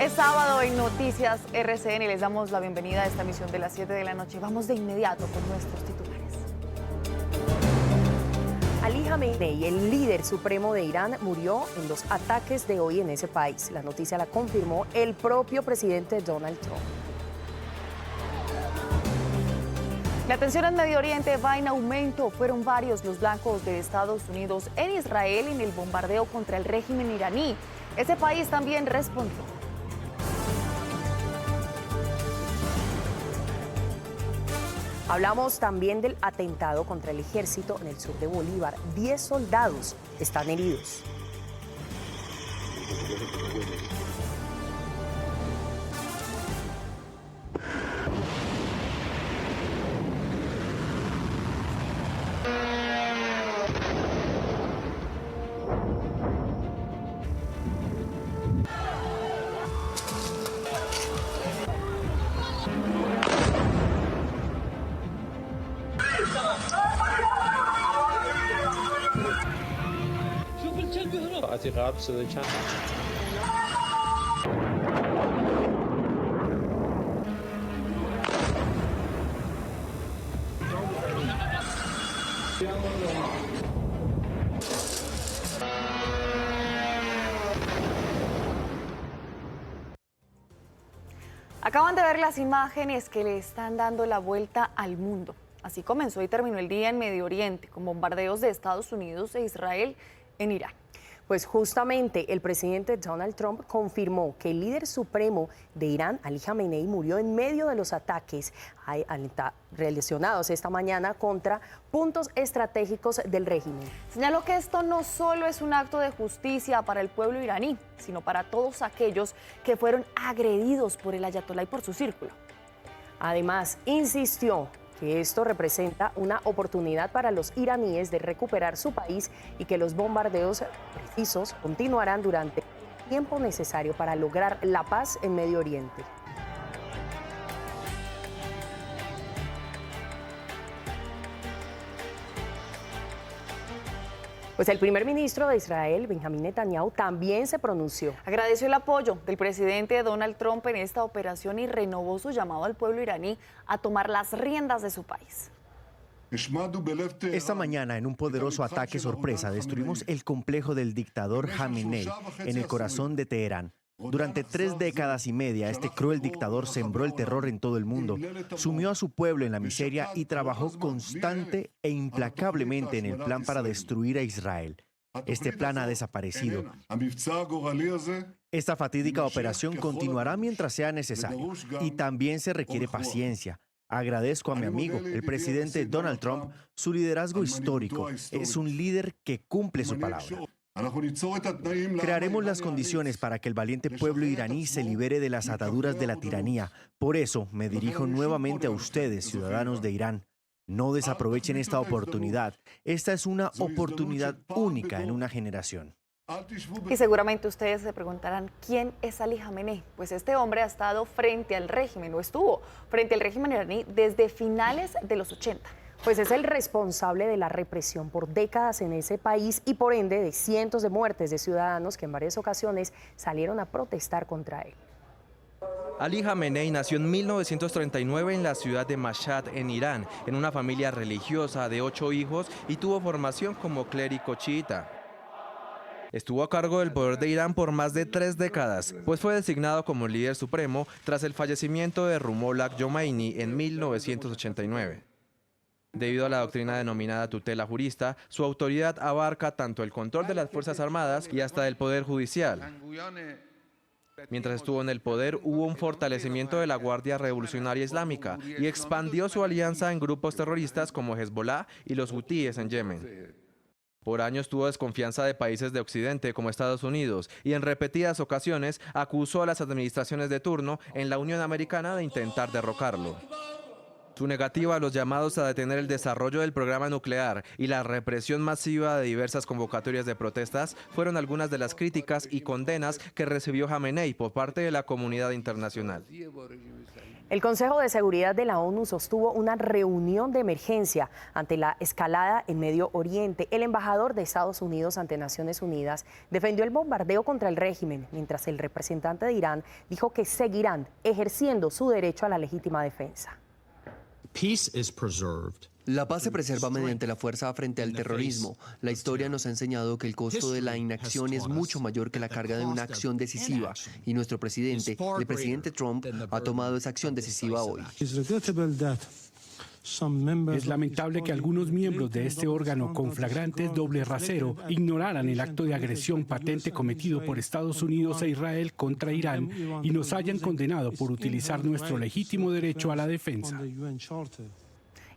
Es sábado en Noticias RCN y les damos la bienvenida a esta emisión de las 7 de la noche. Vamos de inmediato con nuestros titulares. Ali Khamenei, el líder supremo de Irán, murió en los ataques de hoy en ese país. La noticia la confirmó el propio presidente Donald Trump. La tensión en Medio Oriente va en aumento. Fueron varios los blancos de Estados Unidos en Israel en el bombardeo contra el régimen iraní. Ese país también respondió. Hablamos también del atentado contra el ejército en el sur de Bolívar. 10 soldados están heridos. Acaban de ver las imágenes que le están dando la vuelta al mundo. Así comenzó y terminó el día en Medio Oriente, con bombardeos de Estados Unidos e Israel en Irán. Pues justamente el presidente Donald Trump confirmó que el líder supremo de Irán, Ali Khamenei, murió en medio de los ataques relacionados esta mañana contra puntos estratégicos del régimen. Señaló que esto no solo es un acto de justicia para el pueblo iraní, sino para todos aquellos que fueron agredidos por el ayatolá y por su círculo. Además, insistió que esto representa una oportunidad para los iraníes de recuperar su país y que los bombardeos precisos continuarán durante el tiempo necesario para lograr la paz en Medio Oriente. Pues el primer ministro de Israel, Benjamín Netanyahu, también se pronunció. Agradeció el apoyo del presidente Donald Trump en esta operación y renovó su llamado al pueblo iraní a tomar las riendas de su país. Esta mañana, en un poderoso ataque sorpresa, destruimos el complejo del dictador Khamenei en el corazón de Teherán. Durante 3 décadas y media, este cruel dictador sembró el terror en todo el mundo, sumió a su pueblo en la miseria y trabajó constante e implacablemente en el plan para destruir a Israel. Este plan ha desaparecido. Esta fatídica operación continuará mientras sea necesario y también se requiere paciencia. Agradezco a mi amigo, el presidente Donald Trump, su liderazgo histórico. Es un líder que cumple su palabra. Crearemos las condiciones para que el valiente pueblo iraní se libere de las ataduras de la tiranía. Por eso me dirijo nuevamente a ustedes, ciudadanos de Irán. No desaprovechen esta oportunidad. Esta es una oportunidad única en una generación. Y seguramente ustedes se preguntarán, ¿quién es Ali Khamenei? Pues este hombre ha estado frente al régimen, o estuvo frente al régimen iraní desde finales de los 80. Pues es el responsable de la represión por décadas en ese país y por ende de cientos de muertes de ciudadanos que en varias ocasiones salieron a protestar contra él. Ali Khamenei nació en 1939 en la ciudad de Mashhad, en Irán, en una familia religiosa de 8 hijos y tuvo formación como clérigo chiita. Estuvo a cargo del poder de Irán por más de 3 décadas, pues fue designado como líder supremo tras el fallecimiento de Ruhollah Khomeini en 1989. Debido a la doctrina denominada tutela jurista, su autoridad abarca tanto el control de las Fuerzas Armadas y hasta el Poder Judicial. Mientras estuvo en el poder, hubo un fortalecimiento de la Guardia Revolucionaria Islámica y expandió su alianza en grupos terroristas como Hezbollah y los hutíes en Yemen. Por años tuvo desconfianza de países de Occidente como Estados Unidos y en repetidas ocasiones acusó a las administraciones de turno en la Unión Americana de intentar derrocarlo. Su negativa a los llamados a detener el desarrollo del programa nuclear y la represión masiva de diversas convocatorias de protestas fueron algunas de las críticas y condenas que recibió Jamenei por parte de la comunidad internacional. El Consejo de Seguridad de la ONU sostuvo una reunión de emergencia ante la escalada en Medio Oriente. El embajador de Estados Unidos ante Naciones Unidas defendió el bombardeo contra el régimen, mientras el representante de Irán dijo que seguirán ejerciendo su derecho a la legítima defensa. La paz se preserva mediante la fuerza frente al terrorismo. La historia nos ha enseñado que el costo de la inacción es mucho mayor que la carga de una acción decisiva. Y nuestro presidente, el presidente Trump, ha tomado esa acción decisiva hoy. Es lamentable que algunos miembros de este órgano con flagrantes doble rasero ignoraran el acto de agresión patente cometido por Estados Unidos e Israel contra Irán y nos hayan condenado por utilizar nuestro legítimo derecho a la defensa.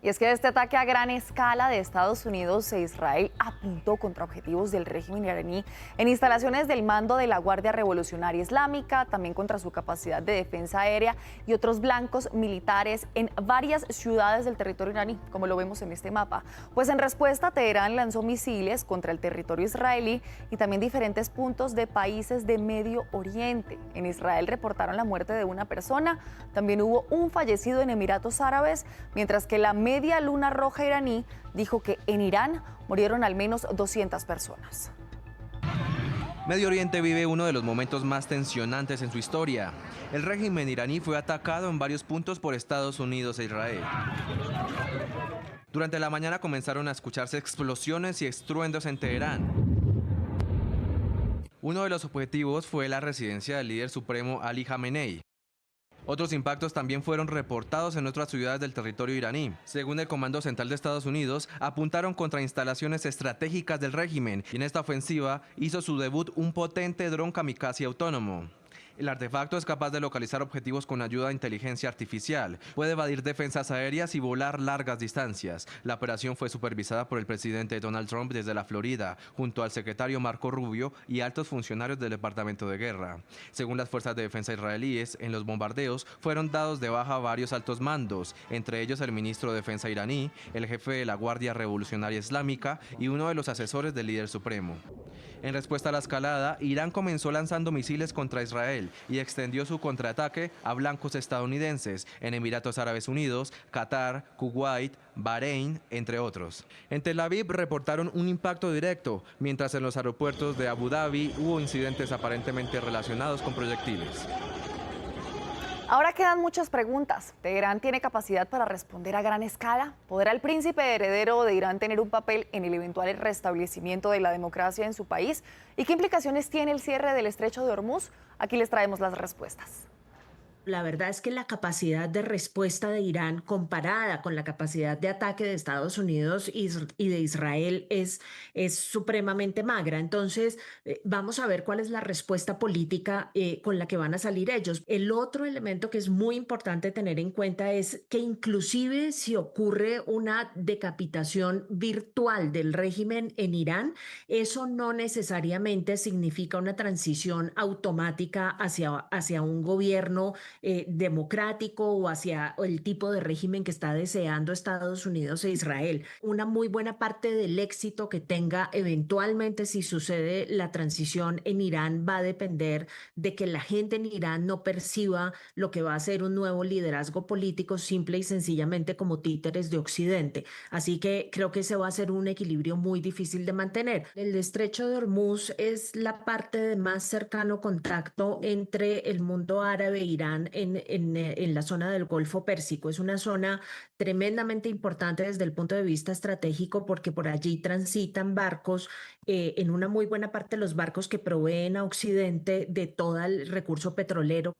Y es que este ataque a gran escala de Estados Unidos e Israel apuntó contra objetivos del régimen iraní en instalaciones del mando de la Guardia Revolucionaria Islámica, también contra su capacidad de defensa aérea y otros blancos militares en varias ciudades del territorio iraní, como lo vemos en este mapa. Pues en respuesta, Teherán lanzó misiles contra el territorio israelí y también diferentes puntos de países de Medio Oriente. En Israel reportaron la muerte de una persona, también hubo un fallecido en Emiratos Árabes, mientras que la Media Luna Roja iraní dijo que en Irán murieron al menos 200 personas. Medio Oriente vive uno de los momentos más tensionantes en su historia. El régimen iraní fue atacado en varios puntos por Estados Unidos e Israel. Durante la mañana comenzaron a escucharse explosiones y estruendos en Teherán. Uno de los objetivos fue la residencia del líder supremo Ali Jamenei. Otros impactos también fueron reportados en otras ciudades del territorio iraní. Según el Comando Central de Estados Unidos, apuntaron contra instalaciones estratégicas del régimen y en esta ofensiva hizo su debut un potente dron kamikaze autónomo. El artefacto es capaz de localizar objetivos con ayuda de inteligencia artificial. Puede evadir defensas aéreas y volar largas distancias. La operación fue supervisada por el presidente Donald Trump desde la Florida, junto al secretario Marco Rubio y altos funcionarios del Departamento de Guerra. Según las fuerzas de defensa israelíes, en los bombardeos fueron dados de baja varios altos mandos, entre ellos el ministro de Defensa iraní, el jefe de la Guardia Revolucionaria Islámica y uno de los asesores del líder supremo. En respuesta a la escalada, Irán comenzó lanzando misiles contra Israel y extendió su contraataque a blancos estadounidenses en Emiratos Árabes Unidos, Qatar, Kuwait, Bahrein, entre otros. En Tel Aviv reportaron un impacto directo, mientras en los aeropuertos de Abu Dhabi hubo incidentes aparentemente relacionados con proyectiles. Ahora quedan muchas preguntas. ¿Teherán tiene capacidad para responder a gran escala? ¿Podrá el príncipe heredero de Irán tener un papel en el eventual restablecimiento de la democracia en su país? ¿Y qué implicaciones tiene el cierre del estrecho de Hormuz? Aquí les traemos las respuestas. La verdad es que la capacidad de respuesta de Irán comparada con la capacidad de ataque de Estados Unidos y de Israel es supremamente magra. Entonces, vamos a ver cuál es la respuesta política con la que van a salir ellos. El otro elemento que es muy importante tener en cuenta es que inclusive si ocurre una decapitación virtual del régimen en Irán, eso no necesariamente significa una transición automática hacia un gobierno democrático o hacia el tipo de régimen que está deseando Estados Unidos e Israel. Una muy buena parte del éxito que tenga eventualmente si sucede la transición en Irán va a depender de que la gente en Irán no perciba lo que va a ser un nuevo liderazgo político simple y sencillamente como títeres de Occidente. Así que creo que ese va a ser un equilibrio muy difícil de mantener. El estrecho de Hormuz es la parte de más cercano contacto entre el mundo árabe e Irán en la zona del Golfo Pérsico. Es una zona tremendamente importante desde el punto de vista estratégico porque por allí transitan barcos, en una muy buena parte los barcos que proveen a Occidente de todo el recurso petrolero.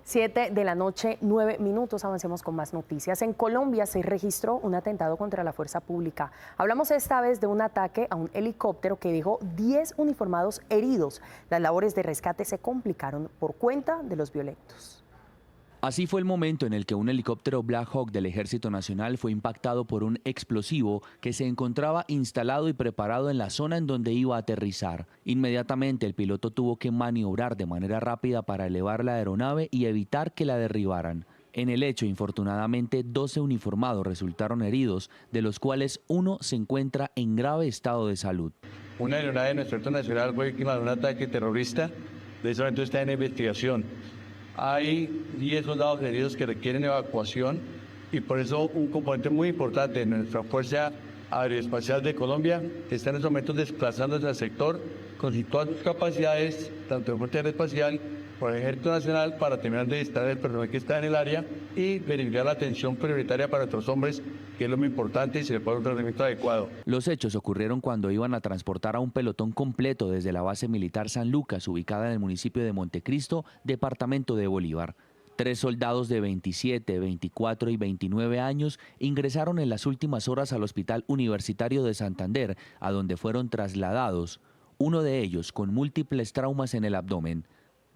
7 de la noche, 9 minutos, avancemos con más noticias. En Colombia se registró un atentado contra la fuerza pública. Hablamos esta vez de un ataque a un helicóptero que dejó 10 uniformados heridos. Las labores de rescate se complicaron por cuenta de los violentos. Así fue el momento en el que un helicóptero Black Hawk del Ejército Nacional fue impactado por un explosivo que se encontraba instalado y preparado en la zona en donde iba a aterrizar. Inmediatamente el piloto tuvo que maniobrar de manera rápida para elevar la aeronave y evitar que la derribaran. En el hecho, infortunadamente, 12 uniformados resultaron heridos, de los cuales uno se encuentra en grave estado de salud. Una aeronave de nuestro ejército nacional fue víctima de un ataque terrorista. De ese momento está en investigación. Hay 10 soldados heridos que requieren evacuación y por eso un componente muy importante de nuestra Fuerza Aeroespacial de Colombia está en estos momentos desplazándose al sector con todas sus capacidades, tanto de Fuerza Aeroespacial por el Ejército Nacional, para terminar de distraer el personal que está en el área y verificar la atención prioritaria para nuestros hombres, que es lo muy importante, y se le puede dar un tratamiento adecuado. Los hechos ocurrieron cuando iban a transportar a un pelotón completo desde la base militar San Lucas, ubicada en el municipio de Montecristo, departamento de Bolívar. 3 soldados de 27, 24 y 29 años ingresaron en las últimas horas al Hospital Universitario de Santander, a donde fueron trasladados, uno de ellos con múltiples traumas en el abdomen.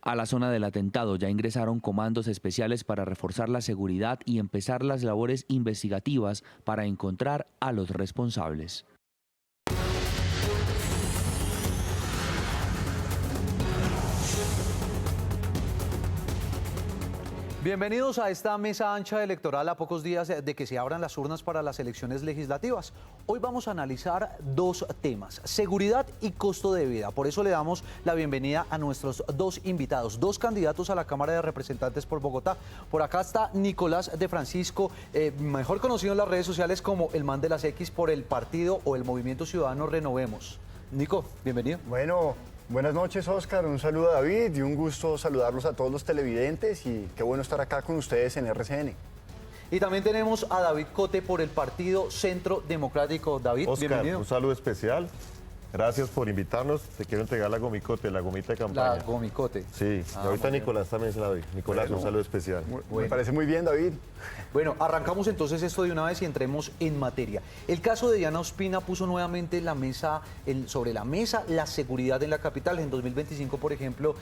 A la zona del atentado ya ingresaron comandos especiales para reforzar la seguridad y empezar las labores investigativas para encontrar a los responsables. Bienvenidos a esta mesa ancha electoral a pocos días de que se abran las urnas para las elecciones legislativas. Hoy vamos a analizar 2 temas, seguridad y costo de vida. Por eso le damos la bienvenida a nuestros 2 invitados, 2 candidatos a la Cámara de Representantes por Bogotá. Por acá está Nicolás de Francisco, mejor conocido en las redes sociales como el man de las X, por el partido o el Movimiento Ciudadano Renovemos. Nico, bienvenido. Bueno, buenas noches, Oscar. Un saludo a David y un gusto saludarlos a todos los televidentes y qué bueno estar acá con ustedes en RCN. Y también tenemos a David Cote por el Partido Centro Democrático. David, Oscar, bienvenido. Un saludo especial. Gracias por invitarnos. Te quiero entregar la gomicote, la gomita de campaña. La gomicote. Sí, y ahorita Nicolás también se la doy. Nicolás, bueno, un saludo especial. Me parece muy bien, David. Bueno, arrancamos entonces esto de una vez y entremos en materia. El caso de Diana Ospina puso nuevamente sobre la mesa la seguridad en la capital. En 2025, por ejemplo,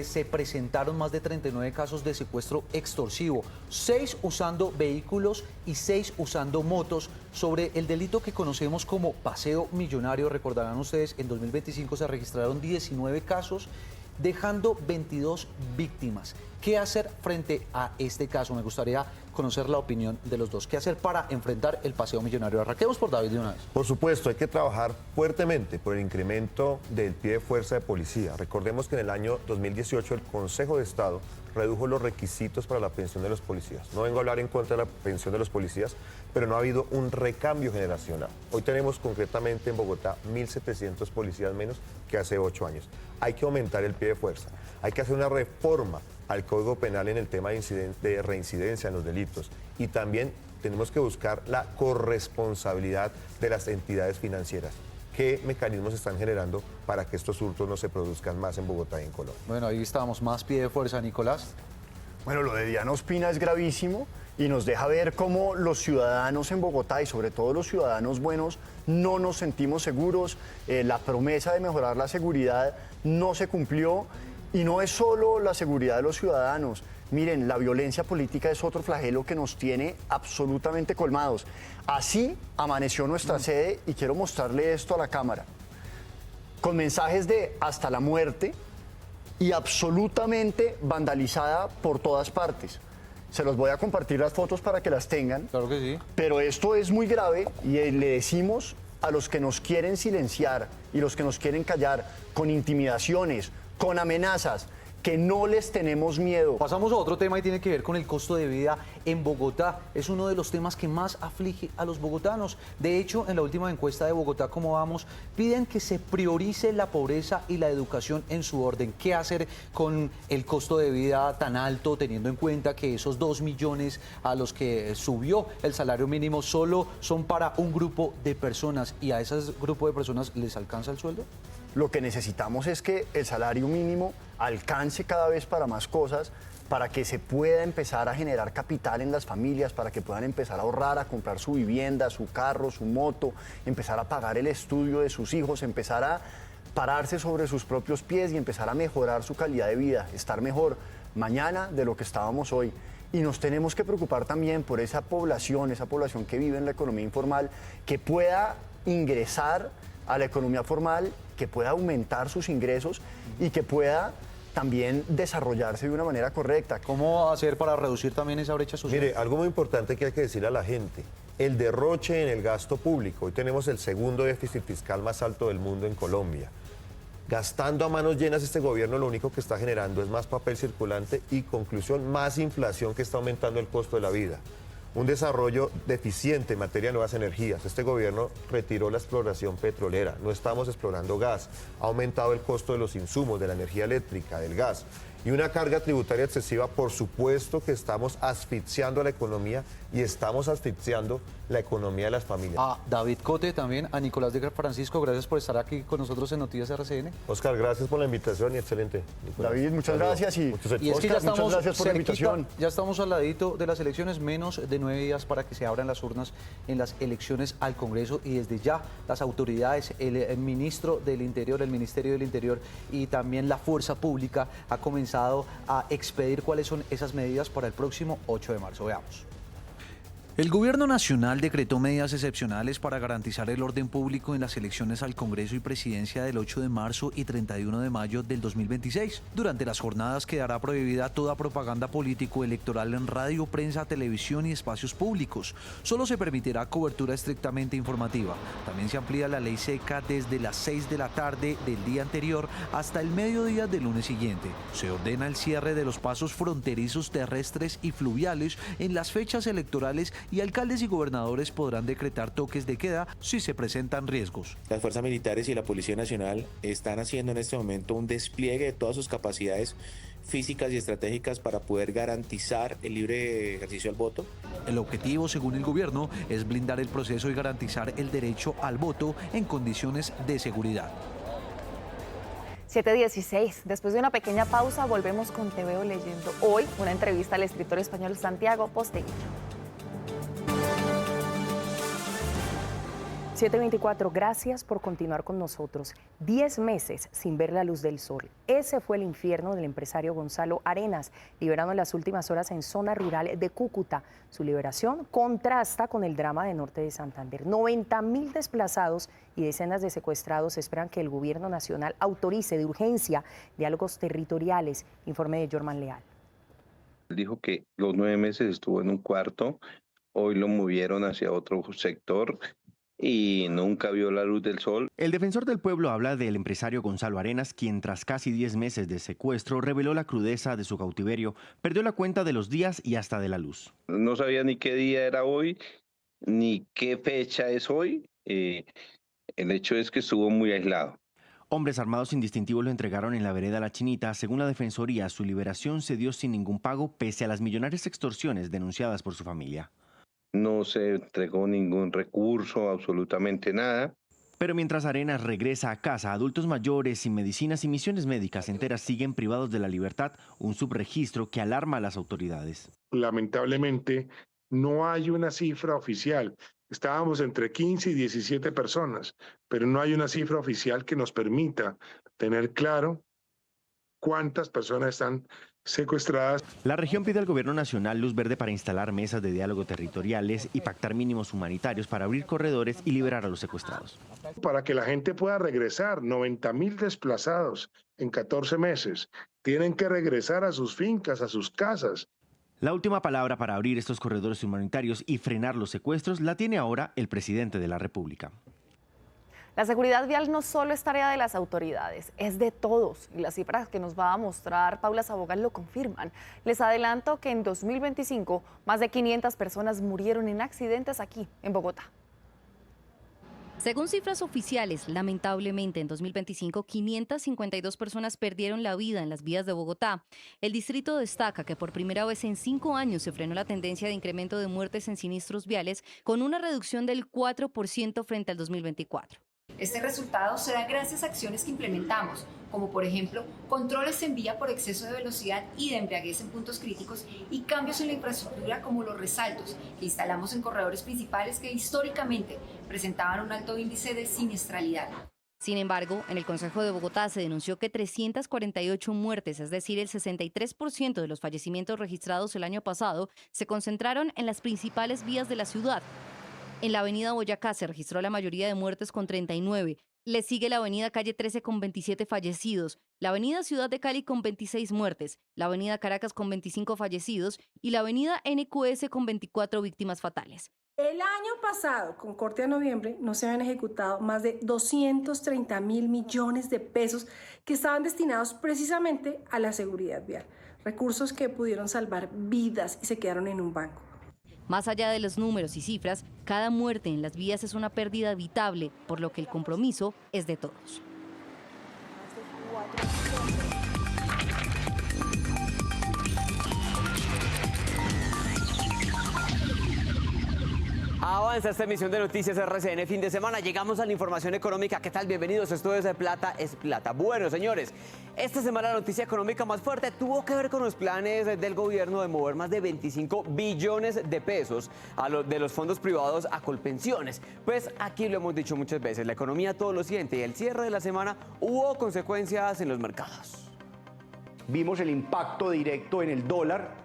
se presentaron más de 39 casos de secuestro extorsivo, 6 usando vehículos y 6 usando motos, sobre el delito que conocemos como paseo millonario. Recordarán ustedes, en 2025 se registraron 19 casos, dejando 22 víctimas. ¿Qué hacer frente a este caso? Me gustaría conocer la opinión de los dos. ¿Qué hacer para enfrentar el paseo millonario? Arranquemos por David de una vez. Por supuesto, hay que trabajar fuertemente por el incremento del pie de fuerza de policía. Recordemos que en el año 2018 el Consejo de Estado redujo los requisitos para la pensión de los policías. No vengo a hablar en contra de la pensión de los policías, pero no ha habido un recambio generacional. Hoy tenemos concretamente en Bogotá 1.700 policías menos que hace 8 años. Hay que aumentar el pie de fuerza. Hay que hacer una reforma al Código Penal en el tema de reincidencia en los delitos. Y también tenemos que buscar la corresponsabilidad de las entidades financieras. ¿Qué mecanismos están generando para que estos hurtos no se produzcan más en Bogotá y en Colombia? Bueno, ahí estábamos, más pie de fuerza, Nicolás. Bueno, lo de Diana Ospina es gravísimo y nos deja ver cómo los ciudadanos en Bogotá y sobre todo los ciudadanos buenos no nos sentimos seguros. La promesa de mejorar la seguridad no se cumplió y no es solo la seguridad de los ciudadanos. Miren, la violencia política es otro flagelo que nos tiene absolutamente colmados. Así amaneció nuestra sede y quiero mostrarle esto a la cámara. Con mensajes de hasta la muerte y absolutamente vandalizada por todas partes. Se los voy a compartir las fotos para que las tengan. Claro que sí. Pero esto es muy grave y le decimos a los que nos quieren silenciar y los que nos quieren callar con intimidaciones, con amenazas, que no les tenemos miedo. Pasamos a otro tema y tiene que ver con el costo de vida en Bogotá. Es uno de los temas que más aflige a los bogotanos. De hecho, en la última encuesta de Bogotá, ¿Cómo vamos?, piden que se priorice la pobreza y la educación en su orden. ¿Qué hacer con el costo de vida tan alto, teniendo en cuenta que esos 2 millones a los que subió el salario mínimo solo son para un grupo de personas y a ese grupo de personas les alcanza el sueldo? Lo que necesitamos es que el salario mínimo alcance cada vez para más cosas, para que se pueda empezar a generar capital en las familias, para que puedan empezar a ahorrar, a comprar su vivienda, su carro, su moto, empezar a pagar el estudio de sus hijos, empezar a pararse sobre sus propios pies y empezar a mejorar su calidad de vida, estar mejor mañana de lo que estábamos hoy. Y nos tenemos que preocupar también por esa población que vive en la economía informal, que pueda ingresar a la economía formal, que pueda aumentar sus ingresos y que pueda también desarrollarse de una manera correcta. ¿Cómo hacer para reducir también esa brecha social? Mire, algo muy importante que hay que decirle a la gente, el derroche en el gasto público. Hoy tenemos el segundo déficit fiscal más alto del mundo en Colombia. Gastando a manos llenas este gobierno lo único que está generando es más papel circulante y, conclusión, más inflación que está aumentando el costo de la vida. Un desarrollo deficiente en materia de nuevas energías. Este gobierno retiró la exploración petrolera, no estamos explorando gas, ha aumentado el costo de los insumos, de la energía eléctrica, del gas. Y una carga tributaria excesiva, por supuesto que estamos asfixiando a la economía y estamos asfixiando la economía de las familias. A David Cote también, a Nicolás de Francisco, gracias por estar aquí con nosotros en Noticias RCN. Oscar, gracias por la invitación y excelente. Nicolás. David, muchas gracias Y es que ya estamos muchas gracias por la invitación. Ya estamos al ladito de las elecciones, menos de 9 días para que se abran las urnas en las elecciones al Congreso y desde ya las autoridades, el ministro del Interior, el Ministerio del Interior y también la Fuerza Pública ha comenzado a expedir cuáles son esas medidas para el próximo 8 de marzo. Veamos. El Gobierno Nacional decretó medidas excepcionales para garantizar el orden público en las elecciones al Congreso y Presidencia del 8 de marzo y 31 de mayo del 2026. Durante las jornadas quedará prohibida toda propaganda político-electoral en radio, prensa, televisión y espacios públicos. Solo se permitirá cobertura estrictamente informativa. También se amplía la ley seca desde las 6 de la tarde del día anterior hasta el mediodía del lunes siguiente. Se ordena el cierre de los pasos fronterizos terrestres y fluviales en las fechas electorales y alcaldes y gobernadores podrán decretar toques de queda si se presentan riesgos. Las fuerzas militares y la Policía Nacional están haciendo en este momento un despliegue de todas sus capacidades físicas y estratégicas para poder garantizar el libre ejercicio al voto. El objetivo, según el gobierno, es blindar el proceso y garantizar el derecho al voto en condiciones de seguridad. 7:16. Después de una pequeña pausa, volvemos con Te Veo Leyendo. Hoy, una entrevista al escritor español Santiago Posteguillo. 7:24, gracias por continuar con nosotros. 10 meses sin ver la luz del sol. Ese fue el infierno del empresario Gonzalo Arenas, liberado en las últimas horas en zona rural de Cúcuta. Su liberación contrasta con el drama de norte de Santander. 90.000 desplazados y decenas de secuestrados esperan que el gobierno nacional autorice de urgencia diálogos territoriales. Informe de Jorman Leal. Dijo que los 9 meses estuvo en un cuarto, hoy lo movieron hacia otro sector y nunca vio la luz del sol. El defensor del pueblo habla del empresario Gonzalo Arenas, quien tras casi 10 meses de secuestro reveló la crudeza de su cautiverio, perdió la cuenta de los días y hasta de la luz. No sabía ni qué día era hoy, ni qué fecha es hoy. El hecho es que estuvo muy aislado. Hombres armados sin distintivo lo entregaron en la vereda La Chinita. Según la Defensoría, su liberación se dio sin ningún pago, pese a las millonarias extorsiones denunciadas por su familia. No se entregó ningún recurso, absolutamente nada. Pero mientras Arenas regresa a casa, adultos mayores sin medicinas y misiones médicas enteras siguen privados de la libertad, un subregistro que alarma a las autoridades. Lamentablemente, no hay una cifra oficial. Estábamos entre 15 y 17 personas, pero no hay una cifra oficial que nos permita tener claro cuántas personas están secuestradas. La región pide al gobierno nacional luz verde para instalar mesas de diálogo territoriales y pactar mínimos humanitarios para abrir corredores y liberar a los secuestrados. Para que la gente pueda regresar, 90.000 desplazados en 14 meses, tienen que regresar a sus fincas, a sus casas. La última palabra para abrir estos corredores humanitarios y frenar los secuestros la tiene ahora el presidente de la República. La seguridad vial no solo es tarea de las autoridades, es de todos. Y las cifras que nos va a mostrar Paula Sabogal lo confirman. Les adelanto que en 2025 más de 500 personas murieron en accidentes aquí, en Bogotá. Según cifras oficiales, lamentablemente en 2025 552 personas perdieron la vida en las vías de Bogotá. El distrito destaca que por primera vez en 5 años se frenó la tendencia de incremento de muertes en siniestros viales con una reducción del 4% frente al 2024. Este resultado se da gracias a acciones que implementamos, como por ejemplo, controles en vía por exceso de velocidad y de embriaguez en puntos críticos y cambios en la infraestructura como los resaltos que instalamos en corredores principales que históricamente presentaban un alto índice de siniestralidad. Sin embargo, en el Consejo de Bogotá se denunció que 348 muertes, es decir, el 63% de los fallecimientos registrados el año pasado, se concentraron en las principales vías de la ciudad. En la avenida Boyacá se registró la mayoría de muertes con 39 Le sigue la avenida Calle 13 con 27 fallecidos, la avenida Ciudad de Cali con 26 muertes, la avenida Caracas con 25 fallecidos y la avenida NQS con 24 víctimas fatales. El año pasado, con corte a noviembre, no se habían ejecutado más de 230.000 millones de pesos que estaban destinados precisamente a la seguridad vial. Recursos que pudieron salvar vidas y se quedaron en un banco. Más allá de los números y cifras, cada muerte en las vías es una pérdida evitable, por lo que el compromiso es de todos. Avanza esta emisión de Noticias RCN fin de semana. Llegamos a la información económica. ¿Qué tal? Bienvenidos. Esto es de Plata es Plata. Bueno, señores, esta semana la noticia económica más fuerte tuvo que ver con los planes del gobierno de mover más de 25 billones de pesos de los fondos privados a Colpensiones. Pues aquí lo hemos dicho muchas veces, la economía todo lo siente y el cierre de la semana hubo consecuencias en los mercados. Vimos el impacto directo en el dólar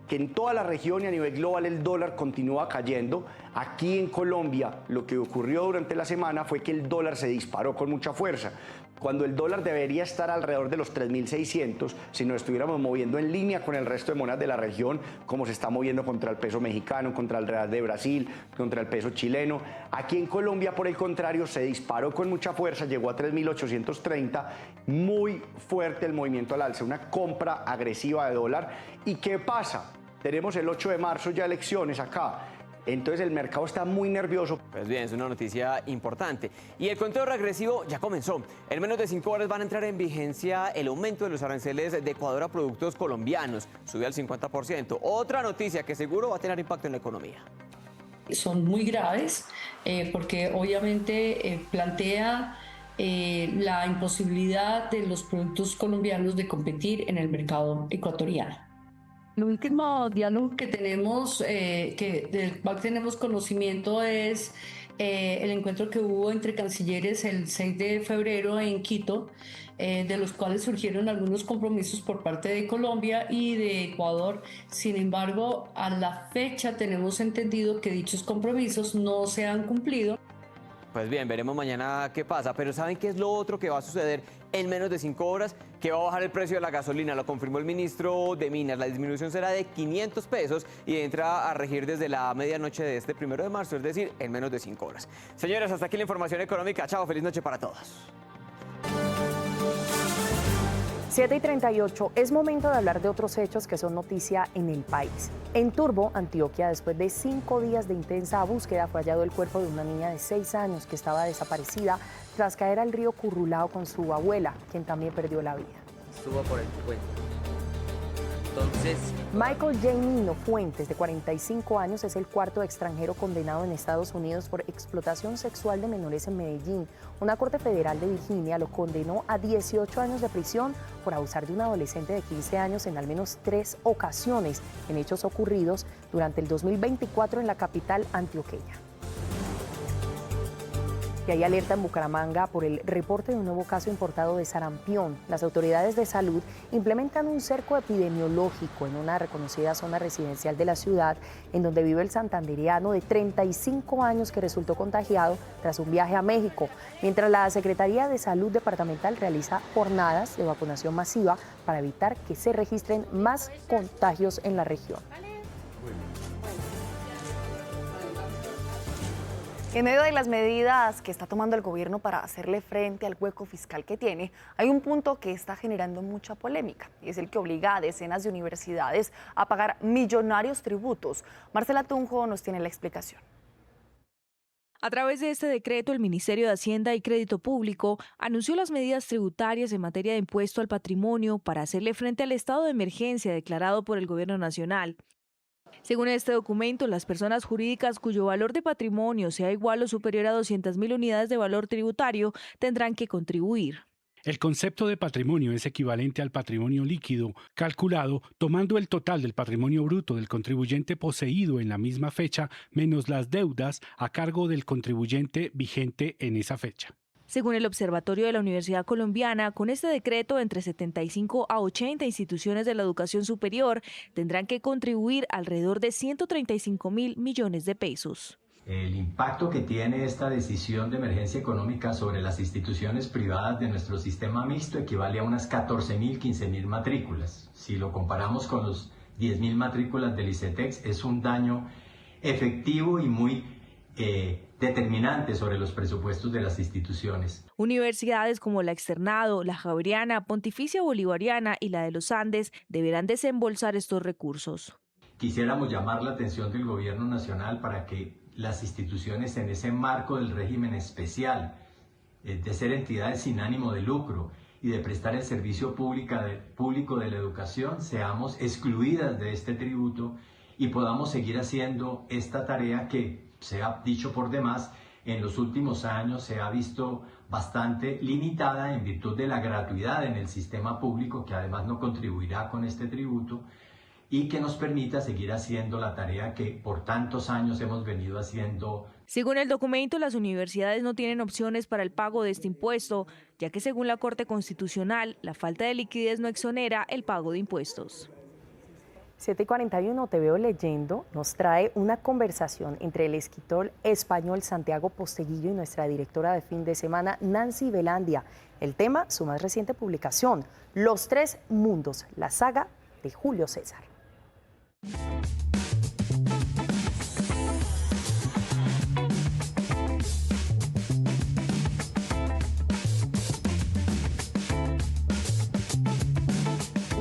que en toda la región y a nivel global el dólar continúa cayendo. Aquí en Colombia lo que ocurrió durante la semana fue que el dólar se disparó con mucha fuerza. Cuando el dólar debería estar alrededor de los 3.600, si nos estuviéramos moviendo en línea con el resto de monedas de la región, como se está moviendo contra el peso mexicano, contra el real de Brasil, contra el peso chileno. Aquí en Colombia, por el contrario, se disparó con mucha fuerza, llegó a 3.830, muy fuerte el movimiento al alza, una compra agresiva de dólar. ¿Y qué pasa? Tenemos el 8 de marzo ya elecciones acá. Entonces el mercado está muy nervioso. Pues bien, es una noticia importante. Y el conteo regresivo ya comenzó. En menos de 5 horas van a entrar en vigencia el aumento de los aranceles de Ecuador a productos colombianos. Sube al 50%. Otra noticia que seguro va a tener impacto en la economía. Son muy graves porque obviamente plantea la imposibilidad de los productos colombianos de competir en el mercado ecuatoriano. El último diálogo que tenemos, del cual tenemos conocimiento, es el encuentro que hubo entre cancilleres el 6 de febrero en Quito, de los cuales surgieron algunos compromisos por parte de Colombia y de Ecuador. Sin embargo, a la fecha tenemos entendido que dichos compromisos no se han cumplido. Pues bien, veremos mañana qué pasa, pero ¿saben qué es lo otro que va a suceder en menos de 5 horas? Que va a bajar el precio de la gasolina, lo confirmó el ministro de Minas. La disminución será de 500 pesos y entra a regir desde la medianoche de este 1 de marzo, es decir, en menos de 5 horas. Señores, hasta aquí la información económica. Chao, feliz noche para todos. 7:38, es momento de hablar de otros hechos que son noticia en el país. En Turbo, Antioquia, después de 5 días de intensa búsqueda, fue hallado el cuerpo de una niña de 6 años que estaba desaparecida tras caer al río Currulao con su abuela, quien también perdió la vida. Estuvo por el puente. Entonces, Michael Janino Fuentes, de 45 años, es el cuarto extranjero condenado en Estados Unidos por explotación sexual de menores en Medellín. Una corte federal de Virginia lo condenó a 18 años de prisión por abusar de un adolescente de 15 años en al menos 3 ocasiones en hechos ocurridos durante el 2024 en la capital antioqueña. Y hay alerta en Bucaramanga por el reporte de un nuevo caso importado de sarampión. Las autoridades de salud implementan un cerco epidemiológico en una reconocida zona residencial de la ciudad, en donde vive el santandereano de 35 años que resultó contagiado tras un viaje a México, mientras la Secretaría de Salud Departamental realiza jornadas de vacunación masiva para evitar que se registren más contagios en la región. En medio de las medidas que está tomando el gobierno para hacerle frente al hueco fiscal que tiene, hay un punto que está generando mucha polémica, y es el que obliga a decenas de universidades a pagar millonarios tributos. Marcela Tunjo nos tiene la explicación. A través de este decreto, el Ministerio de Hacienda y Crédito Público anunció las medidas tributarias en materia de impuesto al patrimonio para hacerle frente al estado de emergencia declarado por el Gobierno Nacional. Según este documento, las personas jurídicas cuyo valor de patrimonio sea igual o superior a 200.000 unidades de valor tributario tendrán que contribuir. El concepto de patrimonio es equivalente al patrimonio líquido, calculado tomando el total del patrimonio bruto del contribuyente poseído en la misma fecha menos las deudas a cargo del contribuyente vigente en esa fecha. Según el Observatorio de la Universidad Colombiana, con este decreto, entre 75 a 80 instituciones de la educación superior tendrán que contribuir alrededor de 135.000 millones de pesos. El impacto que tiene esta decisión de emergencia económica sobre las instituciones privadas de nuestro sistema mixto equivale a unas 14.000, 15.000 matrículas. Si lo comparamos con los 10.000 matrículas del ICETEX, es un daño efectivo y muy determinante sobre los presupuestos de las instituciones. Universidades como la Externado, la Javeriana, Pontificia Bolivariana y la de los Andes deberán desembolsar estos recursos. Quisiéramos llamar la atención del Gobierno Nacional para que las instituciones en ese marco del régimen especial, de ser entidades sin ánimo de lucro y de prestar el servicio público de la educación, seamos excluidas de este tributo y podamos seguir haciendo esta tarea que, se ha dicho por demás, en los últimos años se ha visto bastante limitada en virtud de la gratuidad en el sistema público, que además no contribuirá con este tributo, y que nos permita seguir haciendo la tarea que por tantos años hemos venido haciendo. Según el documento, las universidades no tienen opciones para el pago de este impuesto, ya que según la Corte Constitucional, la falta de liquidez no exonera el pago de impuestos. 7:41, Te Veo Leyendo nos trae una conversación entre el escritor español Santiago Posteguillo y nuestra directora de fin de semana, Nancy Velandia. El tema, su más reciente publicación, Los Tres Mundos, la saga de Julio César.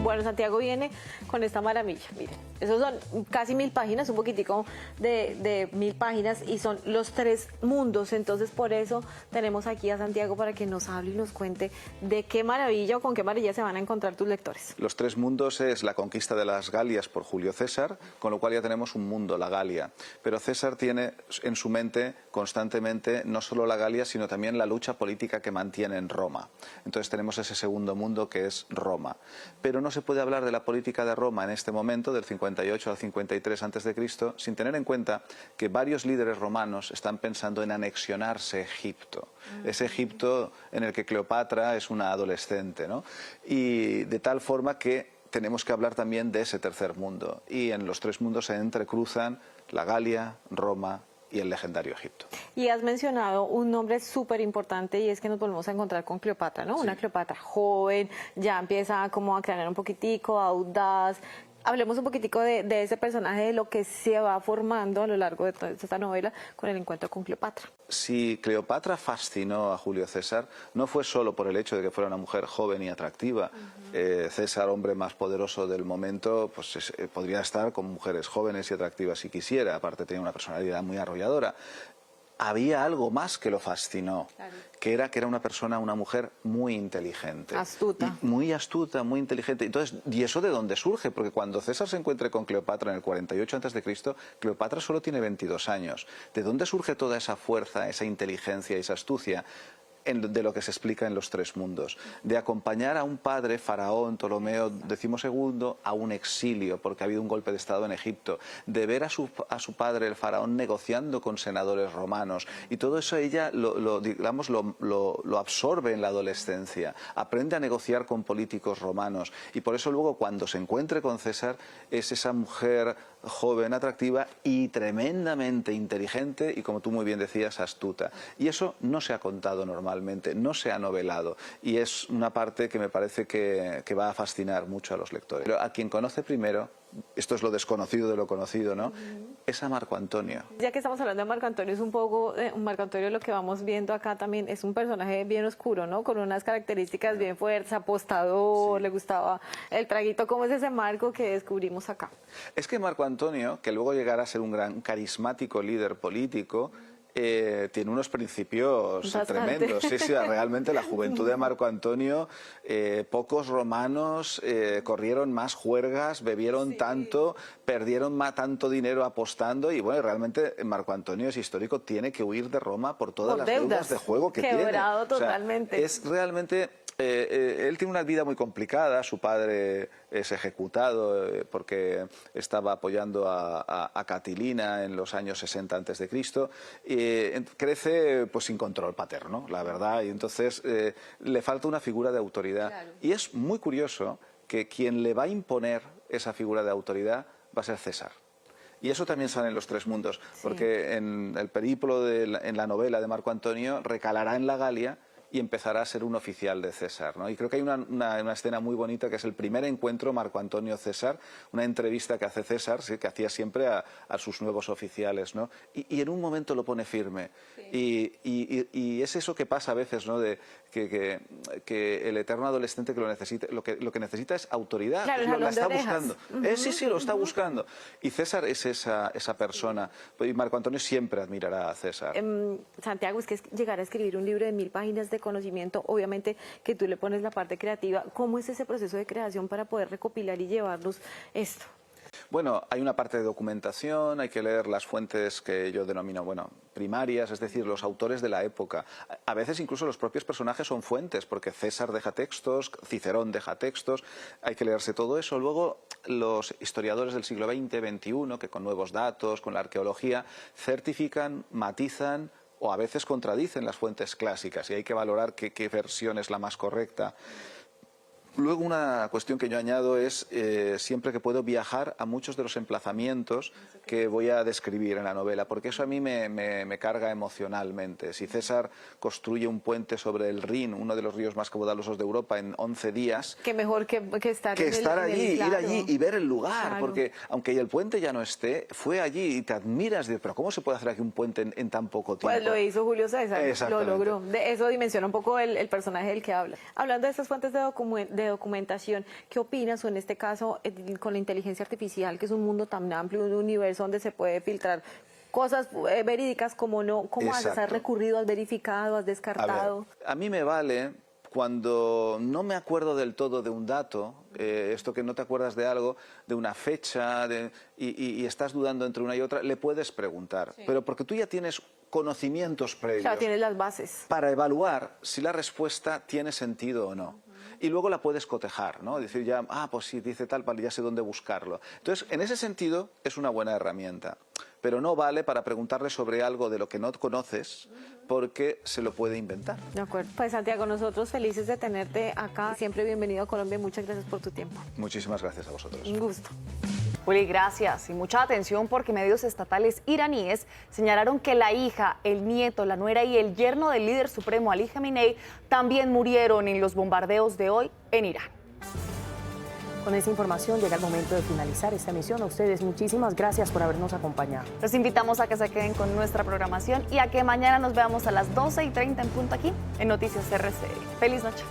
Bueno, Santiago viene con esta maravilla, miren, esos son casi 1000 páginas, un poquitico de 1000 páginas y son los tres mundos, entonces por eso tenemos aquí a Santiago para que nos hable y nos cuente de qué maravilla o con qué maravilla se van a encontrar tus lectores. Los tres mundos es la conquista de las Galias por Julio César, con lo cual ya tenemos un mundo, la Galia, pero César tiene en su mente constantemente no solo la Galia, sino también la lucha política que mantiene en Roma. Entonces tenemos ese segundo mundo que es Roma, pero no se puede hablar de la política de Roma en este momento, del 58 al 53 a.C., sin tener en cuenta que varios líderes romanos están pensando en anexionarse Egipto. Ese Egipto en el que Cleopatra es una adolescente, ¿no? Y de tal forma que tenemos que hablar también de ese tercer mundo. Y en los tres mundos se entrecruzan la Galia, Roma y el legendario Egipto. Y has mencionado un nombre súper importante y es que nos volvemos a encontrar con Cleopatra, ¿no? Sí. Una Cleopatra joven, ya empieza como a aclarar un poquitico, audaz. Hablemos un poquitico de ese personaje, de lo que se va formando a lo largo de toda esta novela con el encuentro con Cleopatra. Si Cleopatra fascinó a Julio César, no fue solo por el hecho de que fuera una mujer joven y atractiva. César, hombre más poderoso del momento, pues podría estar con mujeres jóvenes y atractivas si quisiera. Aparte tenía una personalidad muy arrolladora. Había algo más que lo fascinó, claro, que era una persona, una mujer muy inteligente. Astuta. Muy astuta, muy inteligente. Entonces, ¿y eso de dónde surge? Porque cuando César se encuentre con Cleopatra en el 48 a.C., Cleopatra solo tiene 22 años. ¿De dónde surge toda esa fuerza, esa inteligencia, esa astucia? De lo que se explica en los tres mundos, de acompañar a un padre, faraón Ptolomeo XII, a un exilio porque ha habido un golpe de estado en Egipto, de ver a su padre, el faraón, negociando con senadores romanos, y todo eso ella lo absorbe en la adolescencia, aprende a negociar con políticos romanos, y por eso luego cuando se encuentre con César es esa mujer joven, atractiva y tremendamente inteligente y, como tú muy bien decías, astuta. Y eso no se ha contado normalmente, no se ha novelado, y es una parte que me parece que va a fascinar mucho a los lectores. Pero a quien conoce primero, esto es lo desconocido de lo conocido, ¿no? Es a Marco Antonio. Ya que estamos hablando de Marco Antonio, es un poco, Marco Antonio, lo que vamos viendo acá también es un personaje bien oscuro, ¿no? Con unas características bien fuertes, apostador, sí, le gustaba el traguito. ¿Cómo es ese Marco que descubrimos acá? Es que Marco Antonio, que luego llegará a ser un gran carismático líder político, tiene unos principios tremendos. Sí, realmente la juventud de Marco Antonio, pocos romanos corrieron más juergas, bebieron tanto, perdieron tanto dinero apostando, y bueno, realmente Marco Antonio es histórico, tiene que huir de Roma por todas las deudas de juego que tiene. Quebrado totalmente. O sea, es realmente... él tiene una vida muy complicada, su padre es ejecutado porque estaba apoyando a Catilina en los años 60 a.C. Crece pues sin control paterno, la verdad, y entonces le falta una figura de autoridad. Claro. Y es muy curioso que quien le va a imponer esa figura de autoridad va a ser César. Y eso también sale en Los Tres Mundos, porque en el periplo, en la novela de Marco Antonio, recalará en la Galia y empezará a ser un oficial de César, ¿no? Y creo que hay una escena muy bonita que es el primer encuentro Marco Antonio-César, una entrevista que hace César, ¿sí?, que hacía siempre a sus nuevos oficiales, ¿no? Y en un momento lo pone firme. Sí. Y es eso que pasa a veces, ¿no? De que el eterno adolescente que lo que necesita es autoridad, claro, la está buscando. Sí, lo está buscando. Y César es esa persona. Y Marco Antonio siempre admirará a César. Santiago, es que llegar a escribir un libro de 1000 páginas de conocimiento, obviamente que tú le pones la parte creativa. ¿Cómo es ese proceso de creación para poder recopilar y llevarnos esto? Bueno, hay una parte de documentación, hay que leer las fuentes que yo denomino, primarias, es decir, los autores de la época. A veces incluso los propios personajes son fuentes, porque César deja textos, Cicerón deja textos, hay que leerse todo eso. Luego, los historiadores del siglo XX, XXI, que con nuevos datos, con la arqueología, certifican, matizan o a veces contradicen las fuentes clásicas y hay que valorar qué versión es la más correcta. Luego una cuestión que yo añado es siempre que puedo viajar a muchos de los emplazamientos que voy a describir en la novela, porque eso a mí me carga emocionalmente. Si César construye un puente sobre el Rin, uno de los ríos más caudalosos de Europa, en 11 días... Qué mejor que estar allí, ir allí y ver el lugar, claro. Porque aunque el puente ya no esté, fue allí y te admiras de, pero ¿cómo se puede hacer aquí un puente en tan poco tiempo? Pues lo hizo Julio César, lo logró. De eso dimensiona un poco el personaje del que habla. Hablando de estas fuentes de documentación, ¿qué opinas, o en este caso con la inteligencia artificial, que es un mundo tan amplio, un universo donde se puede filtrar cosas verídicas como no? ¿Cómo has recurrido, has verificado, has descartado? A mí me vale cuando no me acuerdo del todo de un dato, esto que no te acuerdas de algo, de una fecha, y estás dudando entre una y otra, le puedes preguntar, pero porque tú ya tienes conocimientos previos. Claro, tienes las bases. Para evaluar si la respuesta tiene sentido o no. Y luego la puedes cotejar, ¿no? Decir ya, pues si dice tal, ya sé dónde buscarlo. Entonces, en ese sentido, es una buena herramienta. Pero no vale para preguntarle sobre algo de lo que no conoces, porque se lo puede inventar. De acuerdo. Pues Santiago, nosotros felices de tenerte acá. Siempre bienvenido a Colombia. Muchas gracias por tu tiempo. Muchísimas gracias a vosotros. Un gusto. Juli, gracias. Y mucha atención porque medios estatales iraníes señalaron que la hija, el nieto, la nuera y el yerno del líder supremo Ali Khamenei también murieron en los bombardeos de hoy en Irán. Con esta información llega el momento de finalizar esta emisión. A ustedes muchísimas gracias por habernos acompañado. Los invitamos a que se queden con nuestra programación y a que mañana nos veamos a las 12:30 en punto aquí en Noticias RCN. ¡Feliz noche!